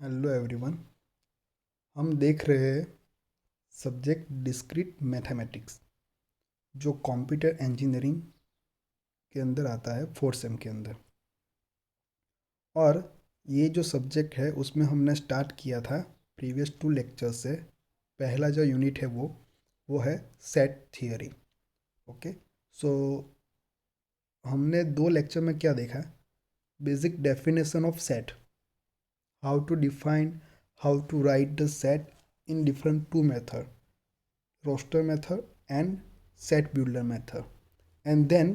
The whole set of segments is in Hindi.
Hello everyone. हम देख रहे हैं सब्जेक्ट डिस्क्रीट मैथमेटिक्स जो कंप्यूटर इंजीनियरिंग के अंदर आता है फोर्थ सेम के अंदर। और ये जो सब्जेक्ट है उसमें हमने स्टार्ट किया था प्रीवियस 2 लेक्चर से। पहला जो यूनिट है वो है सेट थियरी। ओके, सो हमने 2 लेक्चर में क्या देखा? Basic definition of set, how to define, how to write the set in different 2 method, roster method and set builder method. And then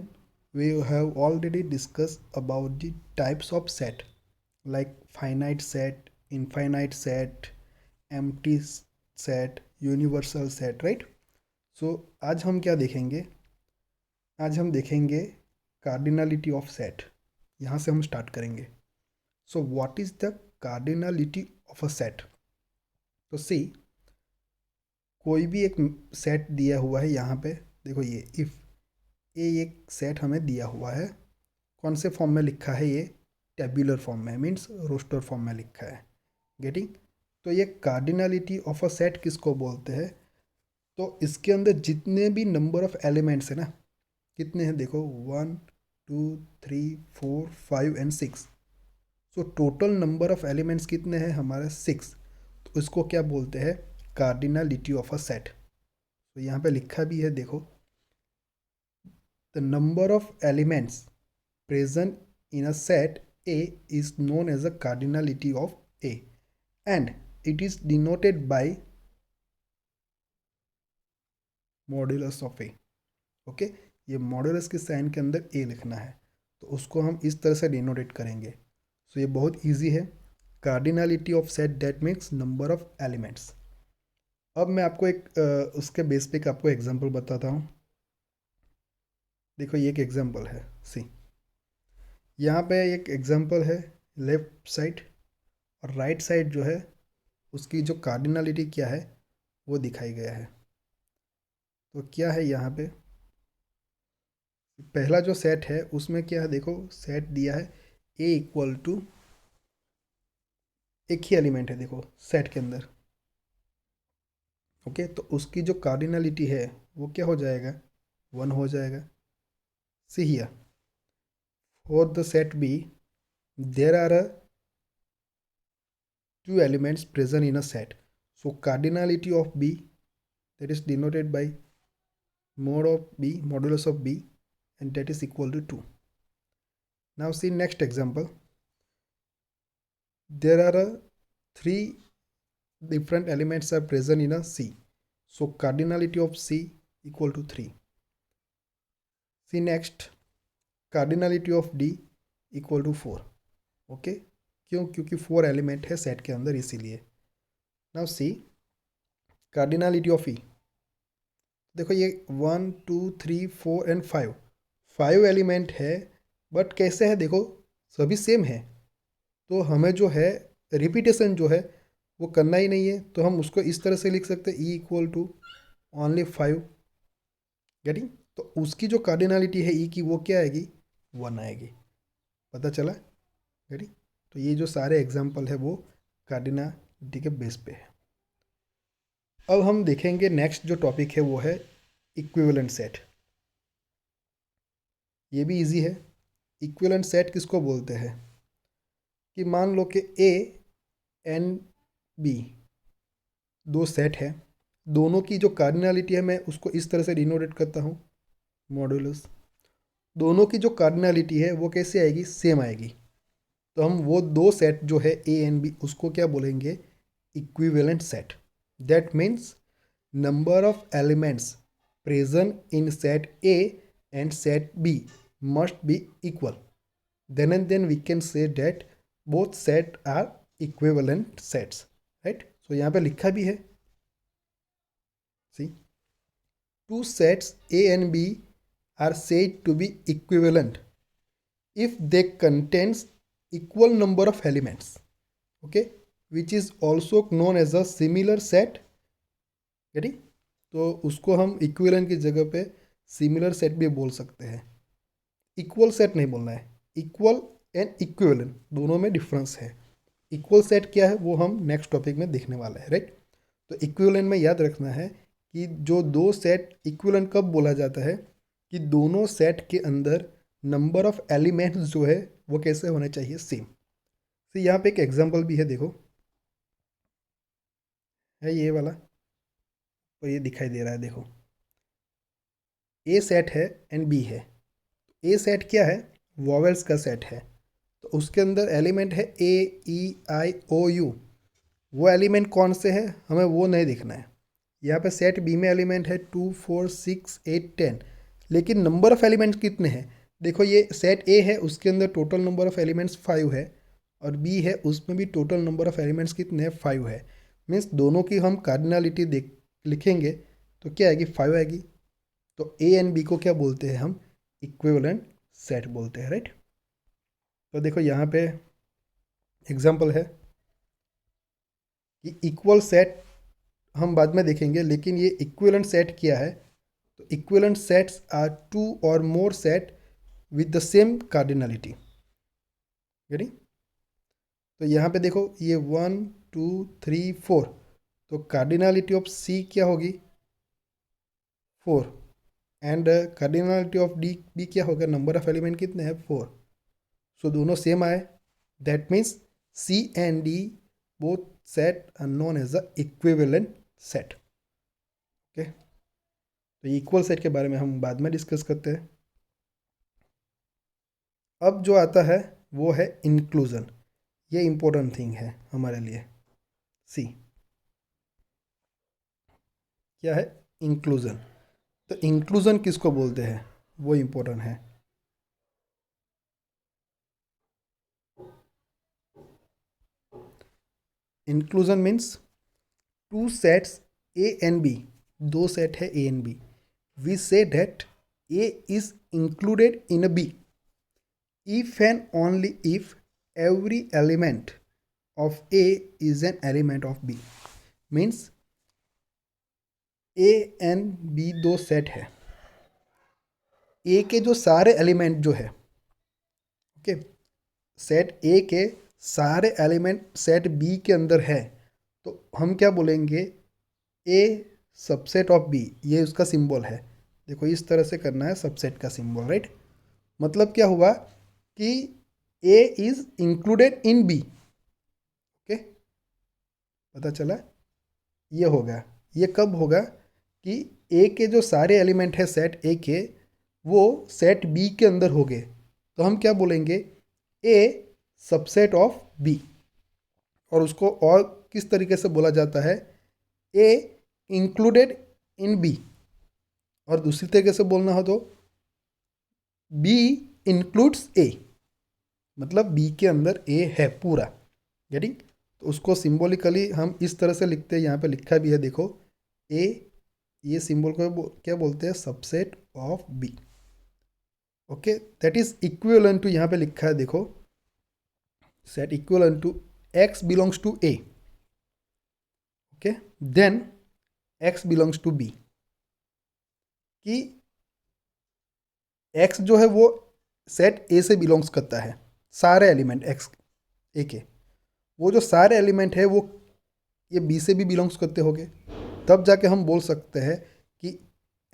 we have already discussed about the types of set like finite set, infinite set, empty set, universal set, right? So आज हम क्या देखेंगे? आज हम देखेंगे कार्डिनलिटी ऑफ सेट। यहाँ से हम स्टार्ट करेंगे। So what is the cardinality of a set? तो सी, कोई भी एक सेट दिया हुआ है यहाँ पे। देखो ये इफ़ ये एक सेट हमें दिया हुआ है, कौन से फॉर्म में लिखा है? ये टेब्यूलर फॉर्म में, मीन्स रोस्टर फॉर्म में लिखा है। गेटिंग? तो ये कार्डिनलिटी ऑफ अ सेट किसको बोलते हैं? तो इसके अंदर जितने भी नंबर ऑफ एलिमेंट्स है ना, कितने हैं देखो, 1 2 3 4 5 and 6। So total number of elements कितने हैं हमारे? 6। तो इसको क्या बोलते हैं? Cardinality of a set. तो यहाँ पे लिखा भी है, देखो, the number of elements present in a set A is known as the cardinality of A, and it is denoted by modulus of A. Okay, ये मॉडुलस के साइन के अंदर A लिखना है, तो उसको हम इस तरह से डिनोटेट करेंगे। सो ये बहुत इजी है। Cardinality of set that means number of elements. अब मैं आपको एक उसके बेस पे आपको एग्जांपल बताता हूँ। देखो ये एक एग्जांपल है, सी, यहाँ पे एक एग्जांपल है। लेफ्ट साइड और राइट साइड जो है उसकी जो कार्डिनलिटी क्या है वो दिखाई गया है। तो क्या है यहाँ पे? पहला जो सेट है उसमें क्या है, देखो सेट दिया है ए इक्वल टू, एक ही एलिमेंट है देखो सेट के अंदर। ओके, तो उसकी जो कार्डिनलिटी है वो क्या हो जाएगा? 1 हो जाएगा। See here, for the set B there are 2 elements present in a set, so cardinality of b, that is denoted by mod of b, modulus of b, and that is equal to 2. Now see next example. There are 3 different elements are present in a C, so cardinality of C equal to 3. See next, cardinality of D equal to 4. Okay, क्यों? क्योंकि 4 एलिमेंट है सेट के अंदर, इसीलिए। नाउ सी कार्डिनलिटी ऑफ ई। देखो ये 1 2 3 4 एंड 5 एलिमेंट है, बट कैसे है देखो, सभी सेम है। तो हमें जो है रिपीटेशन जो है वो करना ही नहीं है, तो हम उसको इस तरह से लिख सकते हैं E equal to only 5। Getting? तो उसकी जो कार्डिनलिटी है ई की वो क्या आएगी? 1 आएगी। पता चला? गेटिंग? तो ये जो सारे एग्जाम्पल है वो कार्डिनलिटी के बेस पे है। अब हम देखेंगे नेक्स्ट जो टॉपिक है वो है इक्विवेलेंट सेट। ये भी इजी है। इक्विवेलेंट सेट किसको बोलते हैं? कि मान लो कि ए एंड बी 2 सेट है, दोनों की जो कार्डिनलिटी है मैं उसको इस तरह से डिनोटेट करता हूँ, मॉडुलस। दोनों की जो कार्डिनलिटी है वो कैसे आएगी? सेम आएगी। तो हम वो 2 सेट जो है ए एंड बी उसको क्या बोलेंगे? Equivalent set. That means number of elements present in set A and set B must be equal. Then and then we can say that both set are equivalent sets, right? So यहाँ पे लिखा भी है, see, 2 sets A and B are said to be equivalent if they contains equal number of elements, okay, which is also known as a similar set. Getting? तो उसको हम इक्विवेलेंट की जगह पे सिमिलर सेट भी बोल सकते हैं। इक्वल सेट नहीं बोलना है, इक्वल एंड इक्विवेलेंट दोनों में डिफरेंस है। इक्वल सेट क्या है वो हम नेक्स्ट टॉपिक में देखने वाले हैं, राइट। तो इक्विवेलेंट में याद रखना है कि जो दो सेट इक्विवेलेंट कब बोला जाता है कि दोनों सेट के अंदर नंबर ऑफ एलिमेंट्स जो है वो कैसे होने चाहिए, सेम। तो यहाँ पे एक एग्जांपल भी है, देखो है ये वाला, तो ये दिखाई दे रहा है, देखो ए सेट है एंड बी है। ए सेट क्या है, वॉवेल्स का सेट है, तो उसके अंदर एलिमेंट है ए, ई, आई, ओ, यू। वो एलिमेंट कौन से हैं हमें वो नहीं दिखना है। यहाँ पे सेट बी में एलिमेंट है 2, 4, 6, 8, 10, लेकिन नंबर ऑफ एलिमेंट्स कितने हैं, देखो ये सेट ए है, उसके अंदर टोटल नंबर ऑफ एलिमेंट्स 5 है, और बी है उसमें भी टोटल नंबर ऑफ एलिमेंट्स कितने हैं, 5 है। मीन्स दोनों की हम कार्डिनलिटी देख लिखेंगे तो क्या आएगी, 5 आएगी। तो ए एंड बी को क्या बोलते हैं हम, इक्विवेलेंट सेट बोलते हैं, राइट। तो देखो यहाँ पे एग्जांपल है कि इक्वल सेट हम बाद में देखेंगे, लेकिन ये इक्विवेलेंट सेट क्या है, तो इक्विवेलेंट सेट्स आर टू और more set with the same cardinality, यानी तो यहाँ पे देखो ये 1, 2, 3, 4, तो कार्डिनलिटी ऑफ सी क्या होगी, 4, and cardinality of D B क्या होगा, नंबर ऑफ एलिमेंट कितने हैं, 4। सो दोनों सेम आए, that means C and D both set are known as the equivalent set. Okay, तो इक्वल सेट के बारे में हम बाद में डिस्कस करते हैं। अब जो आता है वो है इंक्लूजन। ये इंपॉर्टेंट थिंग है हमारे लिए। सी क्या है, इंक्लूजन। तो इंक्लूजन किसको बोलते हैं वो इंपॉर्टेंट है। Inclusion means two sets A and B, दो सेट है A and B, we say that A is included in a B if and only if every element of A is an element of B। Means A and B दो सेट है, A के जो सारे एलिमेंट जो है, ओके, सेट A के सारे एलिमेंट सेट B के अंदर है, तो हम क्या बोलेंगे, A सबसेट ऑफ B, ये उसका सिंबल है। देखो इस तरह से करना है सबसेट का सिंबल, राइट। मतलब क्या हुआ कि A is included in B। Okay, पता चला, ये होगा, ये कब होगा कि ए के जो सारे एलिमेंट है सेट ए के वो सेट बी के अंदर हो गए, तो हम क्या बोलेंगे, ए सबसेट ऑफ बी। और उसको और किस तरीके से बोला जाता है, ए इंक्लूडेड इन बी। और दूसरी तरीके से बोलना हो तो बी इंक्लूड्स ए, मतलब बी के अंदर ए है पूरा, गेटिंग। तो उसको सिंबॉलिकली हम इस तरह से लिखते हैं, यहाँ पे लिखा भी है, देखो ए, ये सिंबल को क्या बोलते हैं, subset of B. Okay, that is equivalent to, यहाँ पे लिखा है देखो, set equivalent to x belongs to A, okay, then x belongs to B, कि एक्स जो है वो सेट ए से बिलोंग्स करता है, सारे एलिमेंट एक्स ए के, वो जो सारे एलिमेंट है वो ये बी से भी बिलोंग्स करते होंगे, तब जाके हम बोल सकते हैं कि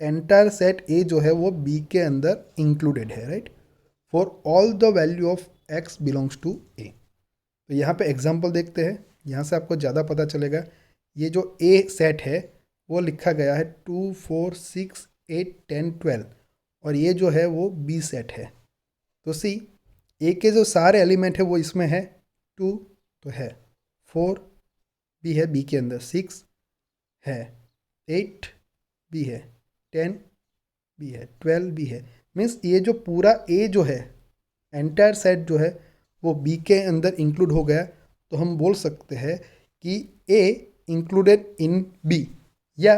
एंटायर सेट ए जो है वो बी के अंदर इंक्लूडेड है, right, for all the value of x belongs to A. तो यहाँ पे एग्जांपल देखते हैं, यहाँ से आपको ज़्यादा पता चलेगा। ये जो ए सेट है वो लिखा गया है 2, 4, 6, 8, 10, 12, और ये जो है वो बी सेट है। तो सी, ए के जो सारे एलिमेंट है वो इसमें है, 2 तो है, 4 भी है बी के अंदर, 6 है, 8 भी है, 10 भी है, 12 भी है। मीन्स ये जो पूरा ए जो है, एंटायर सेट जो है वो बी के अंदर इंक्लूड हो गया। तो हम बोल सकते हैं कि ए इंक्लूडेड इन बी, या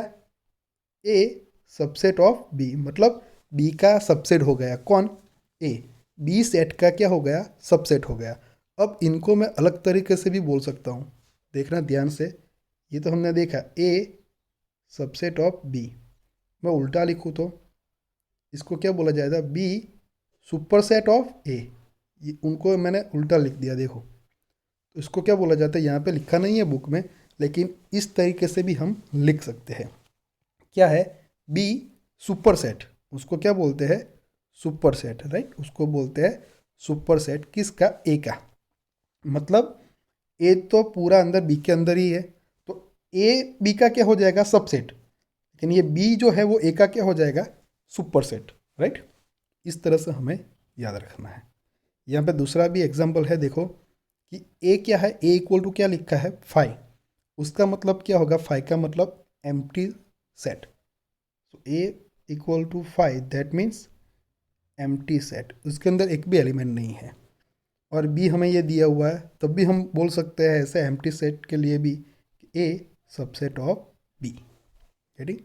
ए सबसेट ऑफ बी, मतलब बी का सबसेट हो गया कौन, ए, बी सेट का क्या हो गया, सबसेट हो गया। अब इनको मैं अलग तरीके से भी बोल सकता हूँ, देखना ध्यान से। ये तो हमने देखा ए सबसेट ऑफ बी, मैं उल्टा लिखूँ तो इसको क्या बोला जाएगा, बी सुपरसेट ऑफ ए। ये उनको मैंने उल्टा लिख दिया, देखो। तो तो इसको क्या बोला जाता है, यहाँ पे लिखा नहीं है बुक में, लेकिन इस तरीके से भी हम लिख सकते हैं। क्या है, बी सुपर सेट, उसको क्या बोलते हैं, सुपर सेट, राइट, उसको बोलते हैं सुपर सेट। किसका, ए का, मतलब ए तो पूरा अंदर बी के अंदर ही है, तो ए बी का क्या हो जाएगा, सबसेट, लेकिन ये बी जो है वो ए का क्या हो जाएगा, सुपर सेट, राइट। इस तरह से हमें याद रखना है। यहाँ पे दूसरा भी एग्जाम्पल है, देखो कि ए क्या है, ए इक्वल टू क्या लिखा है, 5, उसका मतलब क्या होगा, 5 का मतलब एम्प्टी सेट, तो A equal to 5 that means empty set, उसके अंदर एक भी एलिमेंट नहीं है। और बी हमें ये दिया हुआ है, तब भी हम बोल सकते हैं ऐसे एम्प्टी सेट के लिए भी, ए सबसेट ऑफ बी, गेटिंग।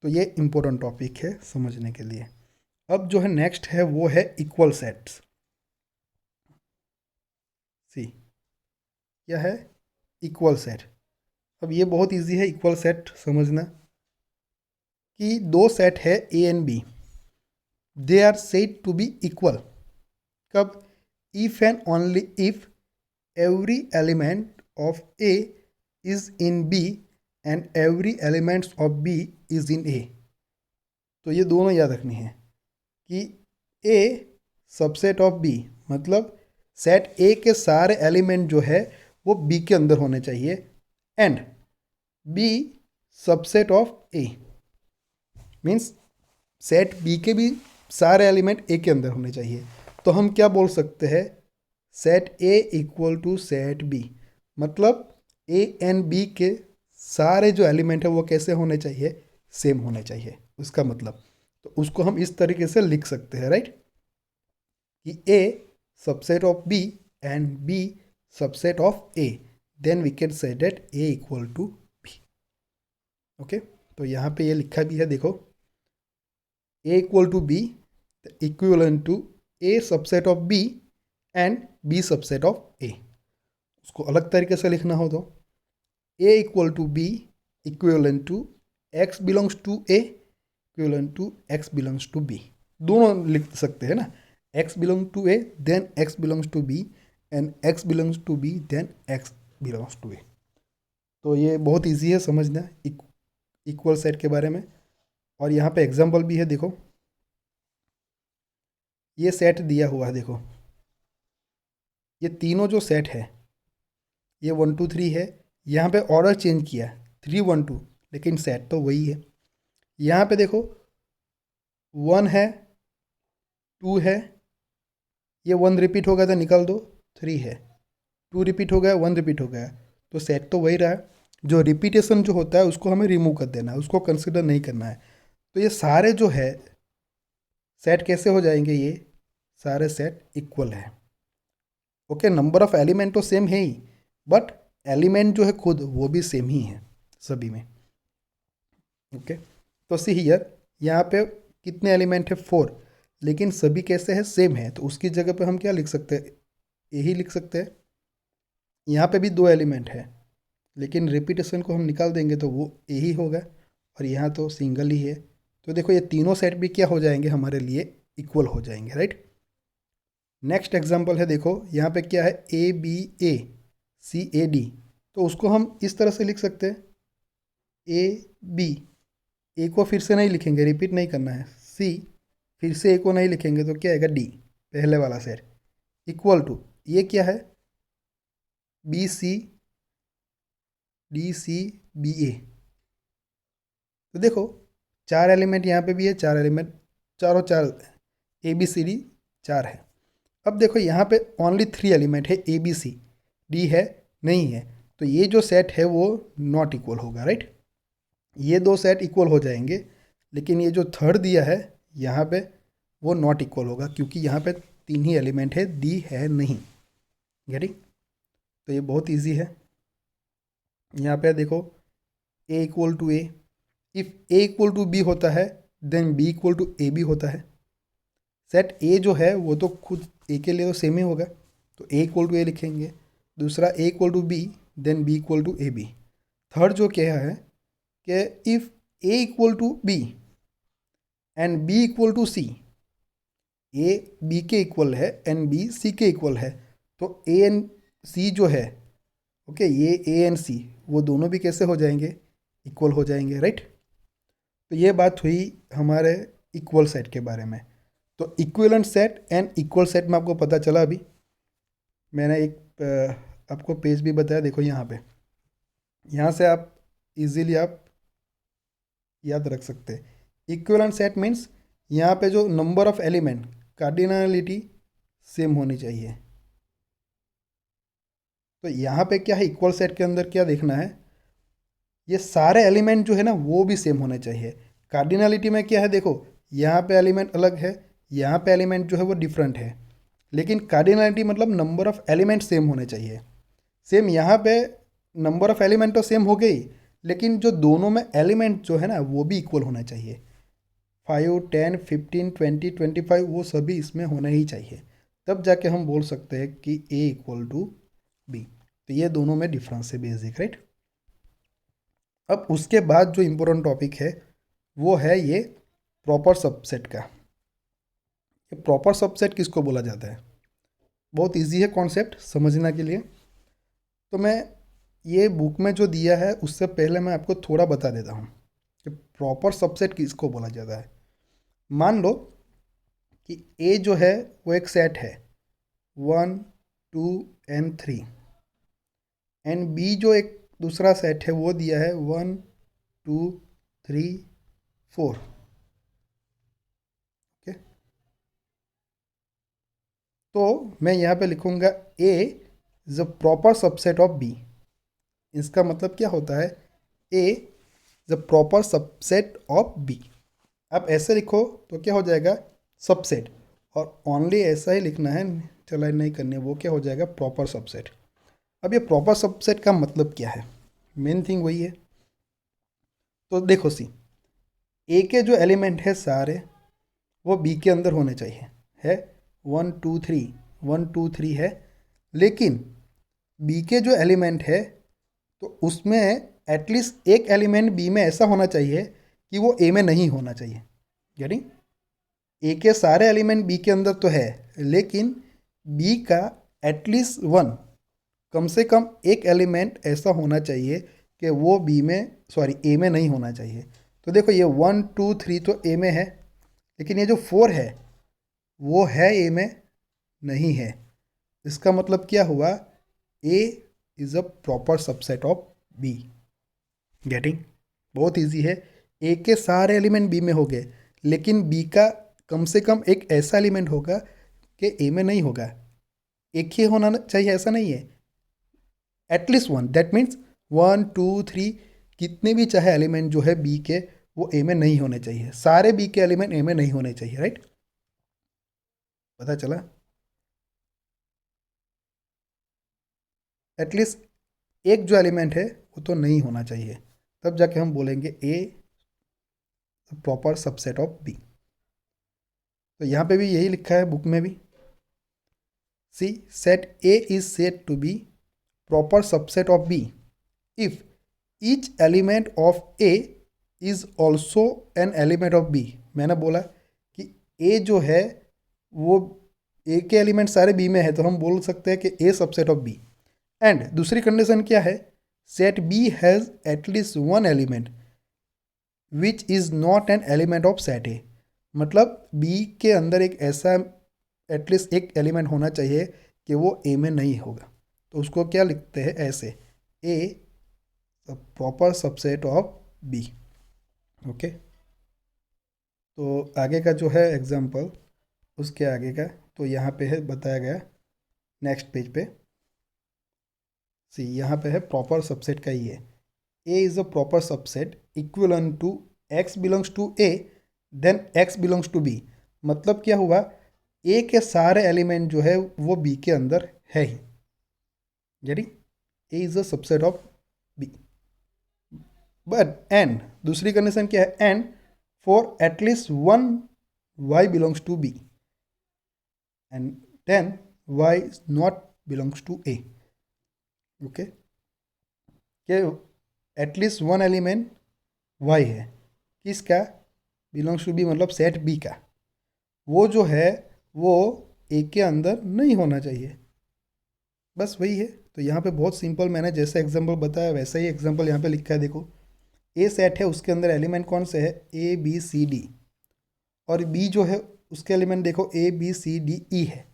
तो ये इंपॉर्टेंट टॉपिक है समझने के लिए। अब जो है नेक्स्ट है वो है इक्वल सेट्स। सी क्या है, इक्वल सेट। अब ये बहुत इजी है इक्वल सेट समझना, कि दो सेट है A and B, they are said to be equal. कब, if and only if every element of A is in B and every element of B is in A। तो ये दोनों याद रखनी है कि A सबसेट ऑफ B, मतलब सेट A के सारे एलिमेंट जो है वो B के अंदर होने चाहिए, and B subset of A means set B के भी सारे एलिमेंट A के अंदर होने चाहिए। तो हम क्या बोल सकते हैं, set A equal to set B, मतलब ए एंड बी के सारे जो एलिमेंट है वो कैसे होने चाहिए, सेम होने चाहिए, उसका मतलब। तो उसको हम इस तरीके से लिख सकते हैं, राइट, कि A subset of B and B subset of A, then we can say that A equal to B. Okay, तो यहाँ पे ये लिखा भी है, देखो, A equal to B equivalent to A subset of B and B subset of A. उसको अलग तरीके से लिखना हो तो A equal to B equivalent to x belongs to A equivalent to x belongs to B, दोनों लिख सकते हैं ना, x belong to A then x belongs to B and x belongs to B then x belongs to A. तो ये बहुत इजी है समझना इक्वल सेट के बारे में। और यहाँ पे एग्जांपल भी है, देखो ये सेट दिया हुआ है, देखो ये तीनों जो सेट है, ये 1 2 3 है, यहाँ पे ऑर्डर चेंज किया 3 1 2, लेकिन सेट तो वही है। यहाँ पे देखो 1 है 2 है, ये 1 रिपीट हो गया था निकाल दो, 3 है, 2 रिपीट हो गया 1 रिपीट हो गया, तो सेट तो वही रहा है। जो रिपीटेशन जो होता है उसको हमें रिमूव कर देना है, उसको कंसिडर नहीं करना है। तो ये सारे जो है सेट कैसे हो जाएंगे, ये सारे सेट इक्वल है। ओके, नंबर ऑफ एलिमेंट तो सेम है ही, बट एलिमेंट जो है खुद वो भी सेम ही है सभी में। ओके, तो सी हियर, यहाँ पे कितने एलिमेंट है, 4, लेकिन सभी कैसे है, सेम है, तो उसकी जगह पे हम क्या लिख सकते हैं, यही लिख सकते हैं। यहाँ पे भी 2 एलिमेंट है, लेकिन रिपीटेशन को हम निकाल देंगे तो वो यही होगा, और यहाँ तो सिंगल ही है। तो देखो ये तीनों सेट भी क्या हो जाएंगे, हमारे लिए इक्वल हो जाएंगे, राइट। नेक्स्ट एग्जांपल है, देखो यहाँ पे क्या है, A B A C A D, तो उसको हम इस तरह से लिख सकते हैं, ए बी, ए को फिर से नहीं लिखेंगे, रिपीट नहीं करना है, सी फिर से ए को नहीं लिखेंगे, तो क्या आएगा, डी, पहले वाला सेट, इक्वल टू ये क्या है, B C D C B A. तो देखो 4 एलिमेंट यहाँ पे भी है, 4 एलिमेंट, चारों चार ए बी सी डी 4 है। अब देखो यहाँ पे ओनली 3 एलिमेंट है, ए बी सी डी है नहीं है, तो ये जो सेट है वो नॉट इक्वल होगा, राइट। ये 2 सेट इक्वल हो जाएंगे, लेकिन ये जो थर्ड दिया है यहाँ पे वो नॉट इक्वल होगा, क्योंकि यहाँ पे 3 ही एलिमेंट है, डी है नहीं, गेटिंग। तो ये बहुत इजी है। यहाँ पे देखो A equal to A, if A equal to B होता है then B equal to A B होता है। सेट ए जो है वो तो खुद ए के लिए तो सेम ही होगा, तो ए इक्वल टू ए लिखेंगे। दूसरा A equal to B then B equal to A B. Third जो क्या है कि if A equal to B and B equal to C, A B के इक्वल है एंड बी सी के इक्वल है, तो ए एंड सी जो है, ओके, ये ए एंड सी वो दोनों भी कैसे हो जाएंगे, इक्वल हो जाएंगे, राइट। तो ये बात हुई हमारे इक्वल सेट के बारे में। तो equivalent set and equal set में आपको पता चला अभी। मैंने एक आपको पेज भी बताया, देखो यहाँ पे, यहाँ से आप इजीली आप याद रख सकते हैं। इक्विवेलेंट सेट मीन्स यहाँ पे जो number of element, cardinality same होनी चाहिए। तो यहाँ पे क्या है, इक्वल सेट के अंदर क्या देखना है, ये सारे एलिमेंट जो है ना वो भी सेम होने चाहिए। कार्डिनलिटी में क्या है, देखो यहाँ पे एलिमेंट अलग है, यहाँ पे एलिमेंट जो है वो डिफरेंट है, लेकिन कार्डिनलिटी मतलब नंबर ऑफ एलिमेंट सेम होने चाहिए। सेम यहाँ पे नंबर ऑफ एलिमेंट तो सेम हो गई, लेकिन जो दोनों में एलिमेंट जो है ना वो भी इक्वल होना चाहिए। 5, 10, 15, 20, 25 वो सभी इसमें होना ही चाहिए, तब जाके हम बोल सकते हैं कि ए इक्वल टू बी। तो ये दोनों में डिफरेंस है बेसिक, राइट। अब उसके बाद जो इम्पोर्टेंट टॉपिक है वो है ये प्रॉपर सबसेट का। ये प्रॉपर सबसेट किसको बोला जाता है, बहुत इजी है कॉन्सेप्ट समझने के लिए। तो मैं ये बुक में जो दिया है उससे पहले मैं आपको थोड़ा बता देता हूँ कि प्रॉपर सबसेट किसको बोला जाता है। मान लो कि ए जो है वो एक सेट है 1, 2 एंड 3, एंड बी जो एक दूसरा सेट है वो दिया है 1, 2, 3, 4। ओके, तो मैं यहाँ पे लिखूँगा A is a proper subset of B. इसका मतलब क्या होता है, A is a proper subset of B. आप ऐसे लिखो तो क्या हो जाएगा, सबसेट, और ओनली ऐसा ही लिखना है, चलाई नहीं करनी है, वो क्या हो जाएगा, प्रॉपर सबसेट। अब ये प्रॉपर सबसेट का मतलब क्या है, मेन थिंग वही है। तो देखो सी, ए के जो एलिमेंट है सारे वो बी के अंदर होने चाहिए, है 1, 2, 3, 1, 2, 3 है, लेकिन बी के जो एलिमेंट है तो उसमें एटलीस्ट एक एलिमेंट बी में ऐसा होना चाहिए कि वो ए में नहीं होना चाहिए। यानी ए के सारे एलिमेंट बी के अंदर तो है, लेकिन बी का एटलीस्ट वन, कम से कम एक एलिमेंट ऐसा होना चाहिए कि वो बी में, सॉरी ए में नहीं होना चाहिए। तो देखो ये 1, 2, 3 तो ए में है, लेकिन ये जो 4 है वो है ए में नहीं है। इसका मतलब क्या हुआ, A is a proper subset of B. Getting, बहुत इजी है। ए के सारे एलिमेंट बी में हो गए, लेकिन बी का कम से कम एक ऐसा एलिमेंट होगा कि ए में नहीं होगा। एक ही होना चाहिए ऐसा नहीं है, एटलीस्ट वन, दैट मीन्स 1, 2, 3 कितने भी चाहे एलिमेंट जो है बी के वो ए में नहीं होने चाहिए, सारे बी के एलिमेंट ए में नहीं होने चाहिए, राइट। पता चला, एटलीस्ट एक जो एलिमेंट है वो तो नहीं होना चाहिए, तब जाके हम बोलेंगे ए प्रॉपर सबसेट ऑफ बी। तो यहाँ पे भी यही लिखा है बुक में भी, see set A is said to be proper subset of B if each element of A is also an element of B. मैंने बोला कि ए जो है वो ए के एलिमेंट सारे बी में है, तो हम बोल सकते हैं कि A subset of B. And दूसरी कंडीशन क्या है, set B has at least one element which is not an element of set A. मतलब बी के अंदर एक ऐसा एटलीस्ट एक एलिमेंट होना चाहिए कि वो ए में नहीं होगा, तो उसको क्या लिखते हैं ऐसे, A proper subset of B. Okay, तो आगे का जो है एग्जांपल, उसके आगे का तो यहाँ पे है बताया गया नेक्स्ट पेज पे। सी यहाँ पे है प्रॉपर सबसेट का ही है, A is a proper subset equivalent to x belongs to A then x belongs to B. मतलब क्या हुआ, ए के सारे एलिमेंट जो है वो बी के अंदर है ही, यानी A is a subset of B. But and दूसरी कंडीशन क्या है, and for at least one Y belongs to B and then Y not belongs to A. Okay, कि एटलीस्ट वन एलिमेंट वाई है, किसका, बिलोंग्स टू बी मतलब सेट बी का, वो जो है वो ए के अंदर नहीं होना चाहिए। बस वही है। तो यहाँ पे बहुत सिंपल, मैंने जैसे एग्जांपल बताया वैसा ही एग्जांपल यहाँ पे लिखा है। देखो, ए सेट है, उसके अंदर एलिमेंट कौन से है, ए बी सी डी, और बी जो है उसके एलिमेंट देखो A B C D E है।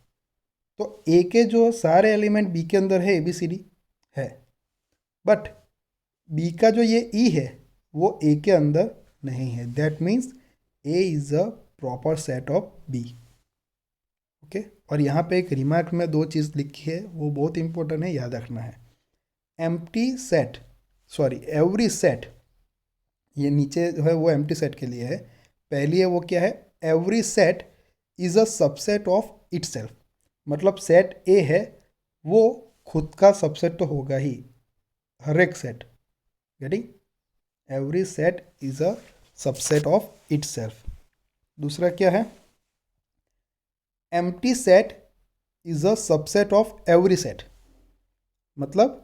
तो ए के जो सारे एलिमेंट बी के अंदर है, ए बी सी डी है, बट बी का जो ये ई है वो ए के अंदर नहीं है। That means A is a proper set of B. Okay, और यहाँ पे एक रिमार्क में दो चीज़ लिखी है, वो बहुत इंपॉर्टेंट है, याद रखना है। Empty set, sorry every set, ये नीचे जो है वो एम्प्टी सेट के लिए है। पहली है वो क्या है, every set is a subset of itself. मतलब सेट ए है वो खुद का सबसेट तो होगा ही, हर एक set. Getting, every set is a subset of itself. दूसरा क्या है, empty set is a subset of every set. मतलब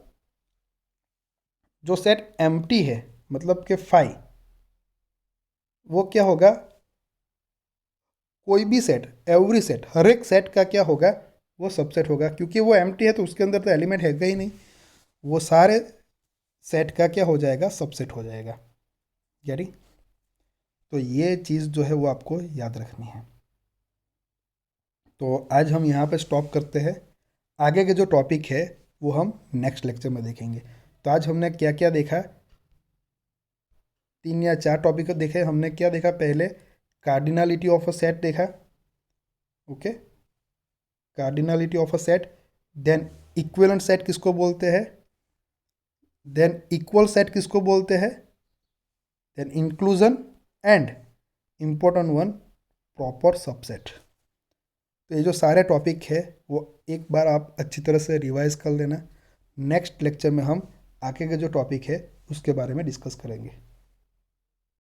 जो सेट एम्प्टी है, मतलब कि फाई, वो क्या होगा, कोई भी सेट, एवरी सेट, हर एक सेट का क्या होगा, वो सबसेट होगा। क्योंकि वो एम्प्टी है तो उसके अंदर तो एलिमेंट है ही नहीं, वो सारे सेट का क्या हो जाएगा, सबसेट हो जाएगा। यानी तो ये चीज़ जो है वो आपको याद रखनी है। तो आज हम यहाँ पे स्टॉप करते हैं, आगे के जो टॉपिक है वो हम नेक्स्ट लेक्चर में देखेंगे। तो आज हमने क्या क्या देखा, 3 या 4 टॉपिक देखे हमने। क्या देखा, पहले कार्डिनलिटी ऑफ अ सेट देखा, okay, cardinality of a set. Then equivalent set किसको बोलते हैं, देन इक्वल सेट किसको बोलते हैं, then inclusion, and important one, proper subset. तो ये जो सारे टॉपिक है वो एक बार आप अच्छी तरह से रिवाइज कर लेना। नेक्स्ट लेक्चर में हम आगे के जो टॉपिक है उसके बारे में डिस्कस करेंगे।